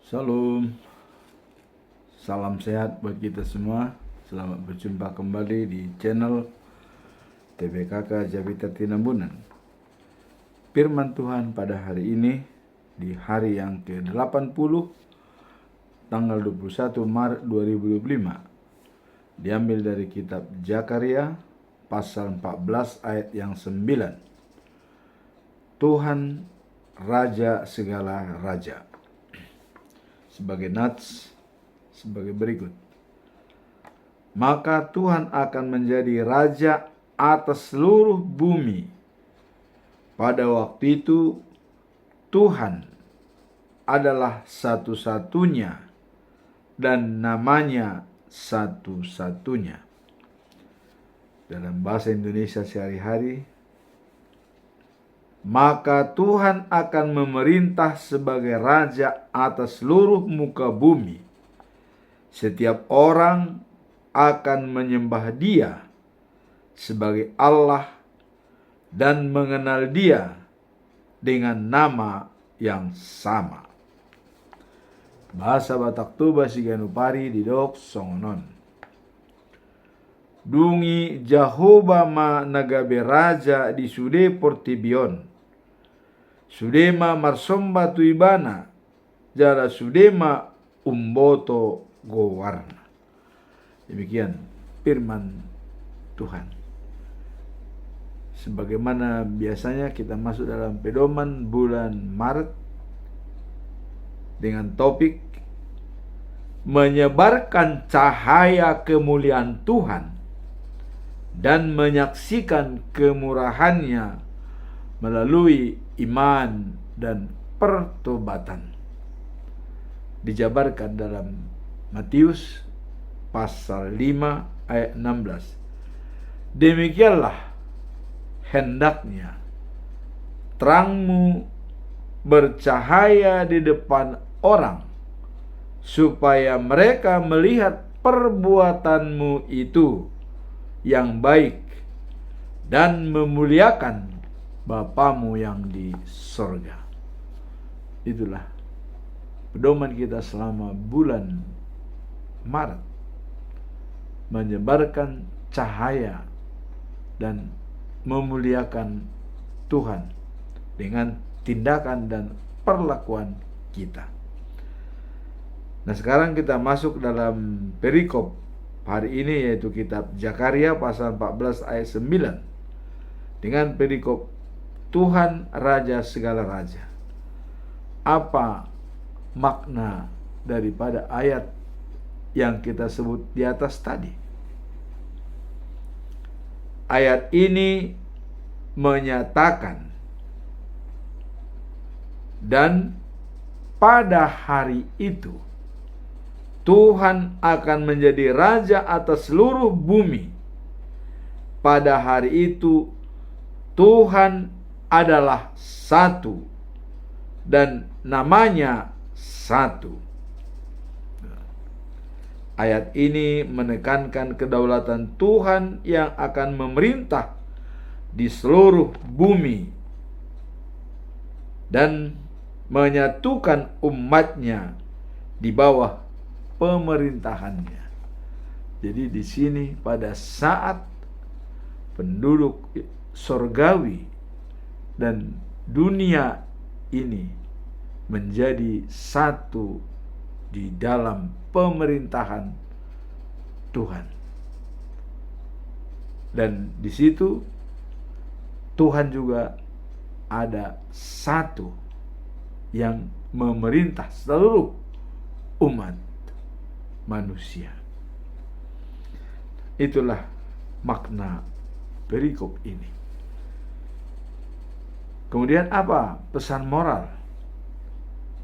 Shalom, salam sehat buat kita semua. Selamat berjumpa kembali di channel TPKK Javita Tinambunan. Firman Tuhan pada hari ini, di hari yang ke-80, tanggal 21 Maret 2025, diambil dari kitab Zakaria, pasal 14 ayat yang 9. Tuhan Raja segala raja. Sebagai nats, sebagai berikut. Maka Tuhan akan menjadi raja atas seluruh bumi. Pada waktu itu Tuhan adalah satu-satunya dan namanya satu-satunya. Dalam bahasa Indonesia sehari-hari, maka Tuhan akan memerintah sebagai raja atas seluruh muka bumi. Setiap orang akan menyembah Dia sebagai Allah dan mengenal Dia dengan nama yang sama. Bahasa Batak Tuba Siganupari di Dok Songonon. Dungi Jahoba ma nagabe raja di sude portibion. Sudema marsomba tuibana, jara sudema umboto gowarna. Demikian firman Tuhan. Sebagaimana biasanya kita masuk dalam pedoman bulan Maret dengan topik menyebarkan cahaya kemuliaan Tuhan dan menyaksikan kemurahannya melalui iman dan pertobatan. Dijabarkan dalam Matius pasal 5 ayat 16. Demikianlah hendaknya terangmu bercahaya di depan orang, supaya mereka melihat perbuatanmu itu yang baik dan memuliakan Bapamu yang di sorga. Itulah pedoman kita selama bulan Maret. Menyebarkan cahaya dan memuliakan Tuhan dengan tindakan dan perlakuan kita. Nah, sekarang kita masuk dalam perikop hari ini, yaitu kitab Zakaria pasal 14 ayat 9. Dengan perikop Tuhan Raja segala raja. Apa makna daripada ayat yang kita sebut di atas tadi? Ayat ini menyatakan, dan pada hari itu Tuhan akan menjadi raja atas seluruh bumi. Pada hari itu Tuhan adalah satu dan namanya satu. Ayat ini menekankan kedaulatan Tuhan yang akan memerintah di seluruh bumi dan menyatukan umatnya di bawah pemerintahannya. Jadi di sini pada saat penduduk sorgawi dan dunia ini menjadi satu di dalam pemerintahan Tuhan. Dan di situ Tuhan juga ada satu yang memerintah seluruh umat manusia. Itulah makna perikop ini. Kemudian apa pesan moral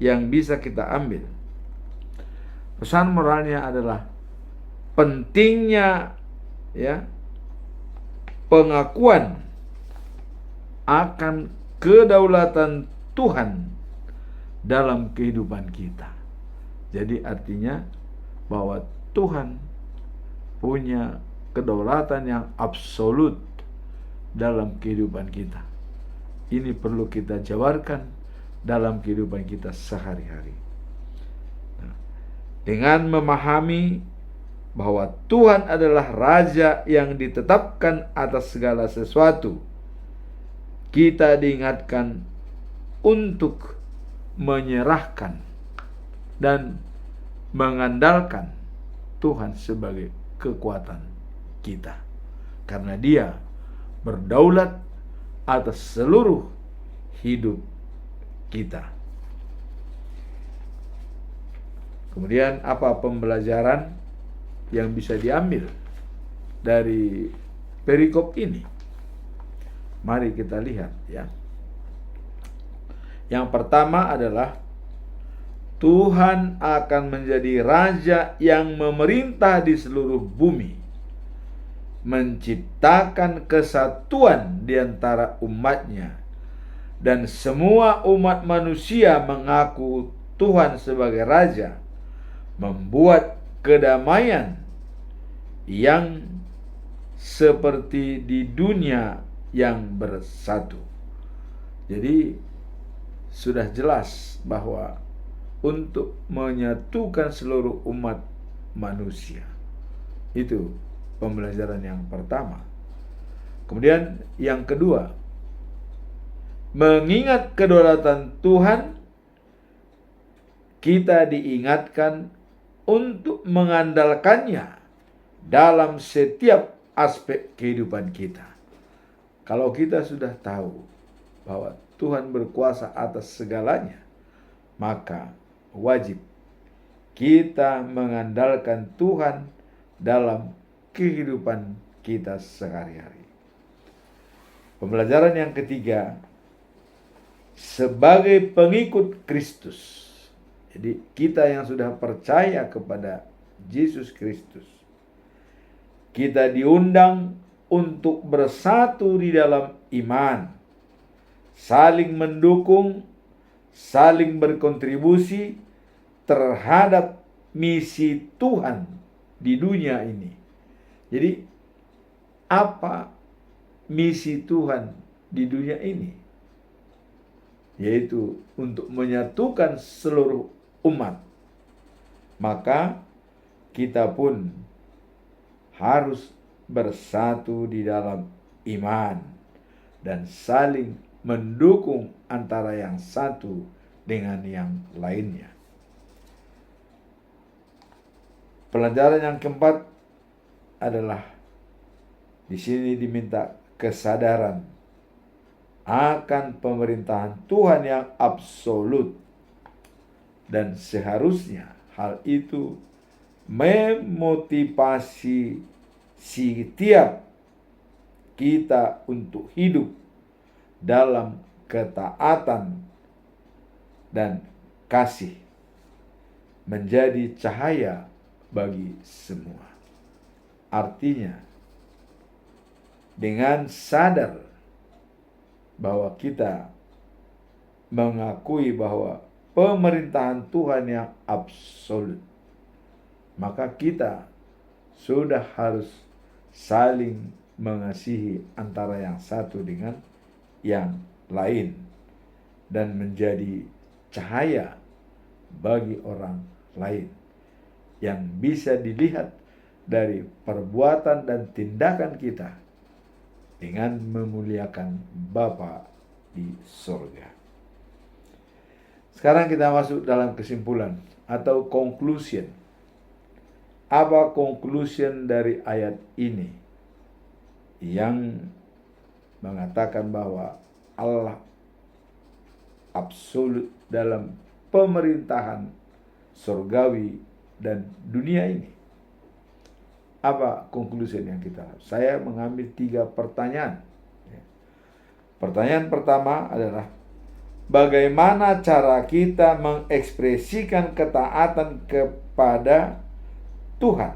yang bisa kita ambil? Pesan moralnya adalah pentingnya pengakuan akan kedaulatan Tuhan dalam kehidupan kita. Jadi artinya bahwa Tuhan punya kedaulatan yang absolut dalam kehidupan kita. Ini perlu kita jabarkan dalam kehidupan kita sehari-hari. Dengan memahami bahwa Tuhan adalah Raja yang ditetapkan atas segala sesuatu, kita diingatkan untuk menyerahkan dan mengandalkan Tuhan sebagai kekuatan kita, karena Dia berdaulat atas seluruh hidup kita. Kemudian apa pembelajaran yang bisa diambil dari perikop ini? Mari kita lihat ya. Yang pertama adalah Tuhan akan menjadi Raja yang memerintah di seluruh bumi, menciptakan kesatuan di antara umatnya, dan semua umat manusia mengaku Tuhan sebagai Raja, membuat kedamaian yang seperti di dunia yang bersatu. Jadi sudah jelas bahwa untuk menyatukan seluruh umat manusia, itu pembelajaran yang pertama. Kemudian yang kedua, mengingat kedaulatan Tuhan, kita diingatkan untuk mengandalkannya dalam setiap aspek kehidupan kita. Kalau kita sudah tahu bahwa Tuhan berkuasa atas segalanya, maka wajib kita mengandalkan Tuhan dalam kehidupan kita sehari-hari. Pembelajaran yang ketiga, sebagai pengikut Kristus. Jadi kita yang sudah percaya kepada Yesus Kristus, kita diundang untuk bersatu di dalam iman, saling mendukung, saling berkontribusi terhadap misi Tuhan di dunia ini. Jadi apa misi Tuhan di dunia ini? Yaitu untuk menyatukan seluruh umat. Maka kita pun harus bersatu di dalam iman dan saling mendukung antara yang satu dengan yang lainnya. Pelajaran yang keempat adalah di sini diminta kesadaran akan pemerintahan Tuhan yang absolut, dan seharusnya hal itu memotivasi setiap kita untuk hidup dalam ketaatan dan kasih, menjadi cahaya bagi semua. Artinya, dengan sadar bahwa kita mengakui bahwa pemerintahan Tuhan yang absolut, maka kita sudah harus saling mengasihi antara yang satu dengan yang lain dan menjadi cahaya bagi orang lain yang bisa dilihat dari perbuatan dan tindakan kita dengan memuliakan Bapa di surga. Sekarang kita masuk dalam kesimpulan atau conclusion. Apa conclusion dari ayat ini yang mengatakan bahwa Allah absolut dalam pemerintahan surgawi dan dunia ini? Apa conclusion yang kita lakukan? Saya mengambil 3 pertanyaan. Pertanyaan pertama adalah, bagaimana cara kita mengekspresikan ketaatan kepada Tuhan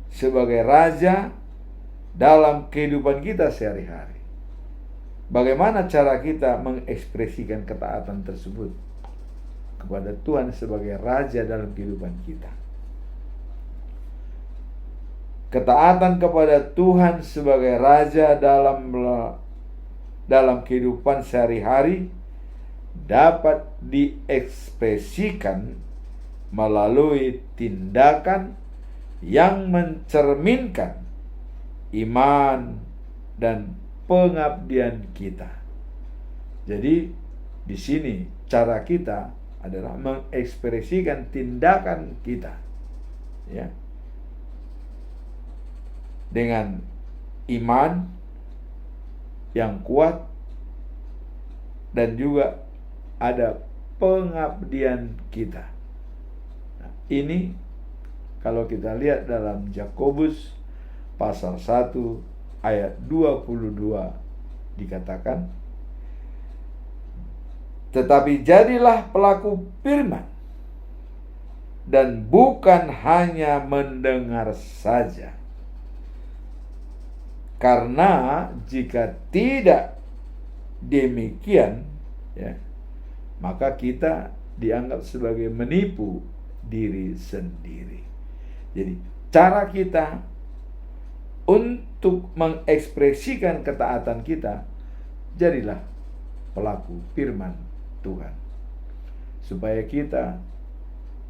sebagai Raja dalam kehidupan kita sehari-hari? Bagaimana cara kita mengekspresikan ketaatan tersebut kepada Tuhan sebagai Raja dalam kehidupan kita? Ketaatan kepada Tuhan sebagai Raja dalam kehidupan sehari-hari dapat diekspresikan melalui tindakan yang mencerminkan iman dan pengabdian kita. Jadi di sini cara kita adalah mengekspresikan tindakan kita, ya, dengan iman yang kuat dan juga ada pengabdian kita. Nah, ini kalau kita lihat dalam Yakobus pasal 1 ayat 22 dikatakan, tetapi jadilah pelaku firman dan bukan hanya mendengar saja. Karena jika tidak demikian, ya, maka kita dianggap sebagai menipu diri sendiri. Jadi cara kita untuk mengekspresikan ketaatan kita, jadilah pelaku firman Tuhan, supaya kita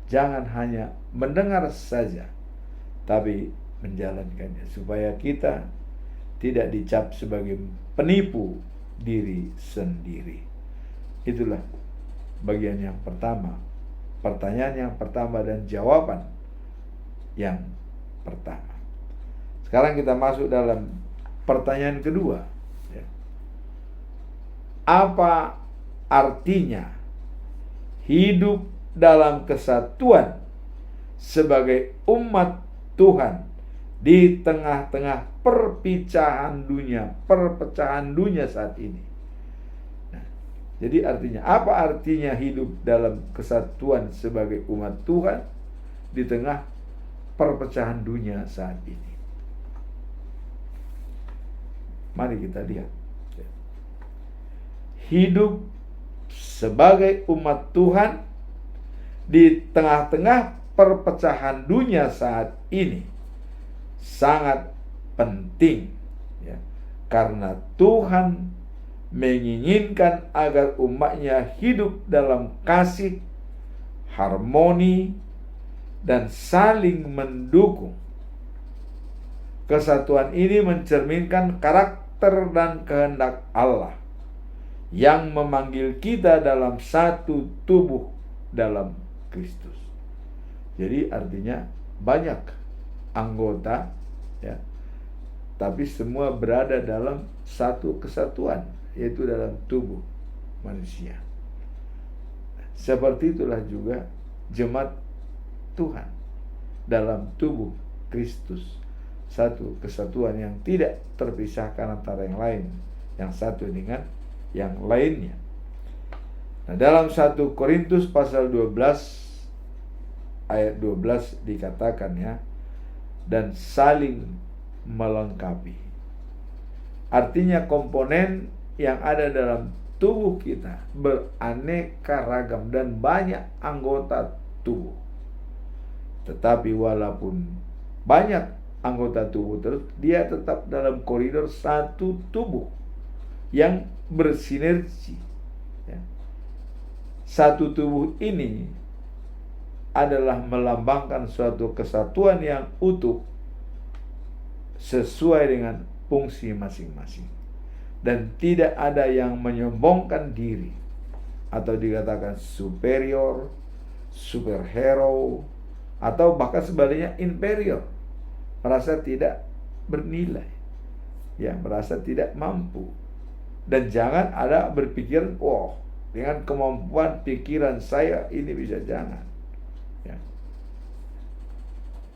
jangan hanya mendengar saja, tapi menjalankannya, supaya kita tidak dicap sebagai penipu diri sendiri. Itulah bagian yang pertama, pertanyaan yang pertama dan jawaban yang pertama. Sekarang kita masuk dalam pertanyaan kedua, ya. Apa artinya hidup dalam kesatuan sebagai umat Tuhan di tengah-tengah perpecahan dunia saat ini? Nah, jadi artinya apa artinya hidup dalam kesatuan sebagai umat Tuhan di tengah perpecahan dunia saat ini? Mari kita lihat. Hidup sebagai umat Tuhan di tengah-tengah perpecahan dunia saat ini sangat penting, ya, karena Tuhan menginginkan agar umatnya hidup dalam kasih, harmoni, dan saling mendukung. Kesatuan ini mencerminkan karakter dan kehendak Allah yang memanggil kita dalam satu tubuh dalam Kristus. Jadi artinya banyak anggota, ya, tapi semua berada dalam satu kesatuan, yaitu dalam tubuh manusia. Seperti itulah juga jemaat Tuhan dalam tubuh Kristus, satu kesatuan yang tidak terpisahkan antara yang lain, yang satu dengan yang lainnya. Nah, dalam 1 Korintus pasal 12 ayat 12 dikatakan, ya, dan saling melengkapi. Artinya komponen yang ada dalam tubuh kita beraneka ragam dan banyak anggota tubuh. Tetapi walaupun banyak anggota tubuh terus, dia tetap dalam koridor satu tubuh yang bersinergi, ya. Satu tubuh ini adalah melambangkan suatu kesatuan yang utuh sesuai dengan fungsi masing-masing, dan tidak ada yang menyombongkan diri atau dikatakan superior, superhero, atau bahkan sebaliknya inferior, merasa tidak bernilai, ya, merasa tidak mampu. Dan jangan ada berpikiran, oh, dengan kemampuan pikiran saya ini bisa, jangan, ya.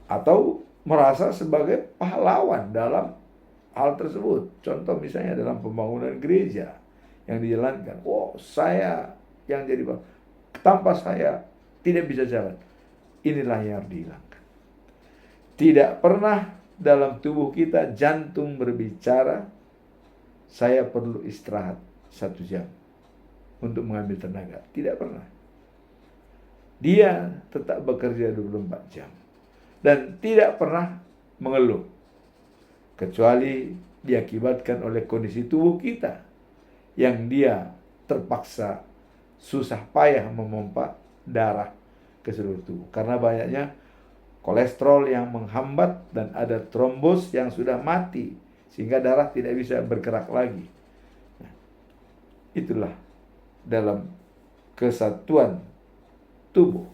Atau merasa sebagai pahlawan dalam hal tersebut. Contoh misalnya dalam pembangunan gereja yang dijalankan, oh, saya yang jadi, tanpa saya tidak bisa jalan. Inilah yang harus dihilangkan. Tidak pernah dalam tubuh kita jantung berbicara, saya perlu istirahat 1 jam untuk mengambil tenaga. Tidak pernah. Dia tetap bekerja 24 jam. Dan tidak pernah mengeluh, kecuali diakibatkan oleh kondisi tubuh kita yang dia terpaksa susah payah memompa darah ke seluruh tubuh. Karena banyaknya kolesterol yang menghambat dan ada trombos yang sudah mati sehingga darah tidak bisa bergerak lagi. Nah, itulah dalam kesatuan tubuh.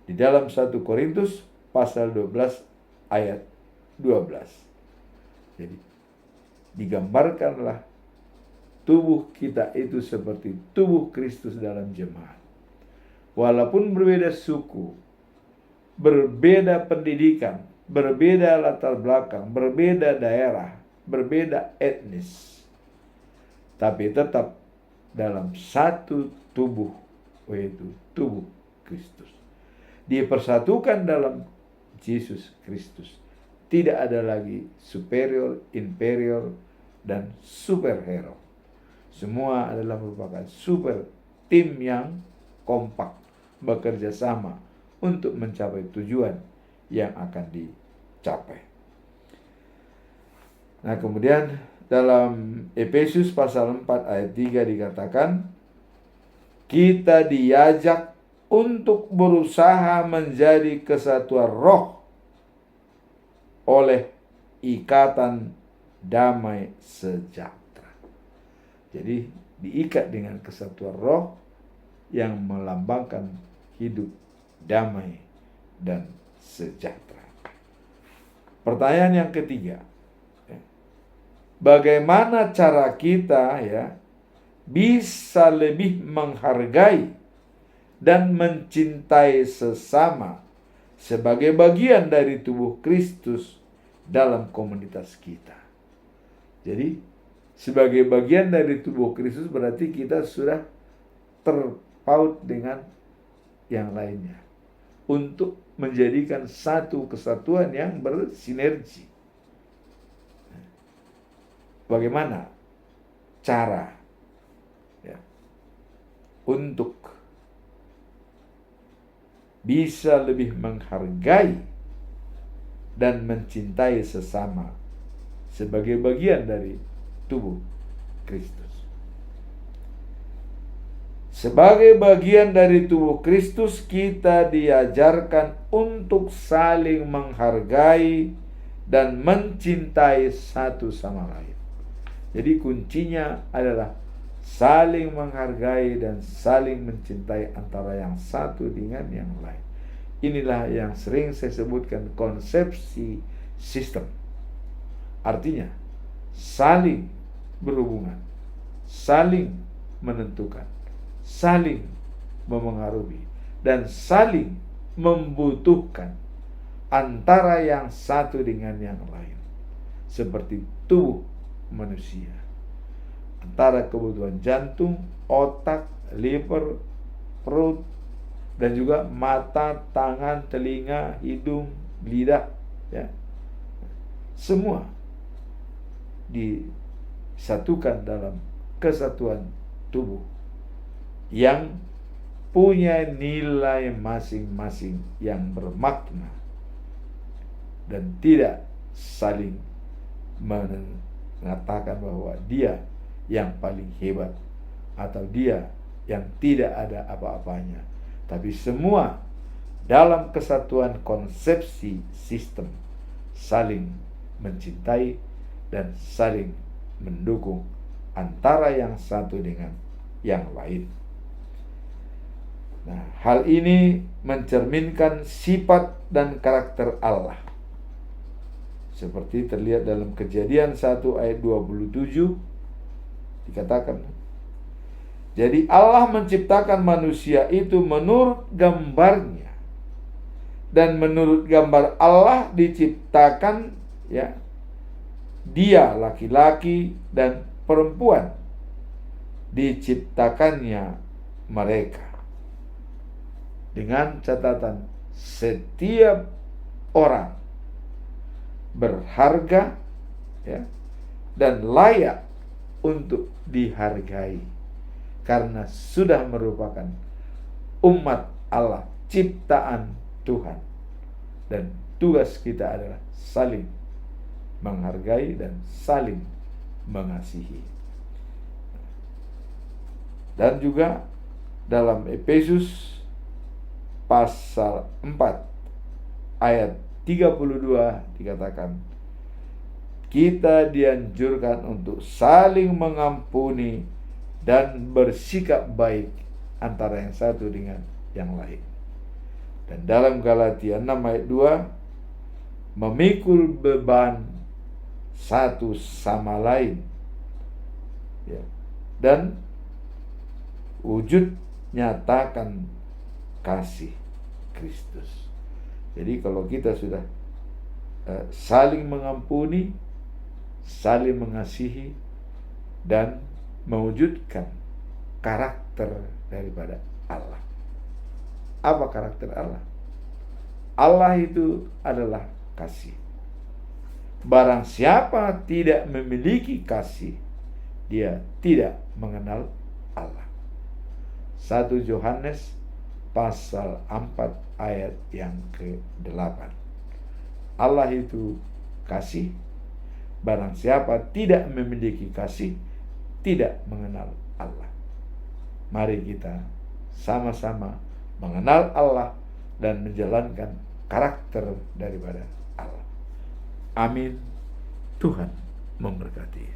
Di dalam 1 Korintus pasal 12 ayat 12. Jadi digambarkanlah tubuh kita itu seperti tubuh Kristus dalam jemaat. Walaupun berbeda suku, berbeda pendidikan, berbeda latar belakang, berbeda daerah, berbeda etnis, tapi tetap dalam satu tubuh, yaitu tubuh Kristus. Dipersatukan dalam Yesus Kristus. Tidak ada lagi superior, inferior, dan superhero. Semua adalah merupakan super tim yang kompak, bekerja sama untuk mencapai tujuan yang akan dicapai. Nah, kemudian dalam Efesus pasal 4 ayat 3 dikatakan, kita diajak untuk berusaha menjadi kesatuan roh oleh ikatan damai sejahtera. Jadi diikat dengan kesatuan roh yang melambangkan hidup damai dan sejahtera. Pertanyaan yang ketiga, bagaimana cara kita bisa lebih menghargai dan mencintai sesama sebagai bagian dari tubuh Kristus dalam komunitas kita. Jadi sebagai bagian dari tubuh Kristus berarti kita sudah terpaut dengan yang lainnya untuk menjadikan satu kesatuan yang bersinergi. Bagaimana cara untuk bisa lebih menghargai dan mencintai sesama sebagai bagian dari tubuh Kristus. Sebagai bagian dari tubuh Kristus, kita diajarkan untuk saling menghargai dan mencintai satu sama lain. Jadi kuncinya adalah saling menghargai dan saling mencintai antara yang satu dengan yang lain. Inilah yang sering saya sebutkan konsepsi sistem. Artinya saling berhubungan, saling menentukan, saling memengaruhi, dan saling membutuhkan antara yang satu dengan yang lain. Seperti tubuh manusia, antara kebutuhan jantung, otak, liver, perut, dan juga mata, tangan, telinga, hidung, lidah, semua disatukan dalam kesatuan tubuh yang punya nilai masing-masing yang bermakna dan tidak saling mengatakan bahwa dia yang paling hebat atau dia yang tidak ada apa-apanya, tapi semua dalam kesatuan konsepsi sistem saling mencintai dan saling mendukung antara yang satu dengan yang lain. Nah, hal ini mencerminkan sifat dan karakter Allah. Seperti terlihat dalam Kejadian 1 ayat 27 dikatakan, jadi Allah menciptakan manusia itu menurut gambarnya, dan menurut gambar Allah diciptakan dia laki-laki dan perempuan diciptakannya mereka. Dengan catatan setiap orang berharga dan layak untuk dihargai karena sudah merupakan umat Allah, ciptaan Tuhan, dan tugas kita adalah saling menghargai dan saling mengasihi. Dan juga dalam Efesus pasal 4 ayat 32 dikatakan, kita dianjurkan untuk saling mengampuni dan bersikap baik antara yang satu dengan yang lain. Dan dalam Galatia 6 ayat 2, memikul beban satu sama lain, ya, dan wujud nyatakan kasih Kristus. Jadi kalau kita sudah saling mengampuni, saling mengasihi, dan mewujudkan karakter daripada Allah. Apa karakter Allah? Allah itu adalah kasih. Barang siapa tidak memiliki kasih, dia tidak mengenal Allah. 1 Yohanes pasal 4 ayat yang ke-8. Allah itu kasih. Barang siapa tidak memiliki kasih, tidak mengenal Allah. Mari kita sama-sama mengenal Allah dan menjalankan karakter daripada Allah. Amin. Tuhan memberkati.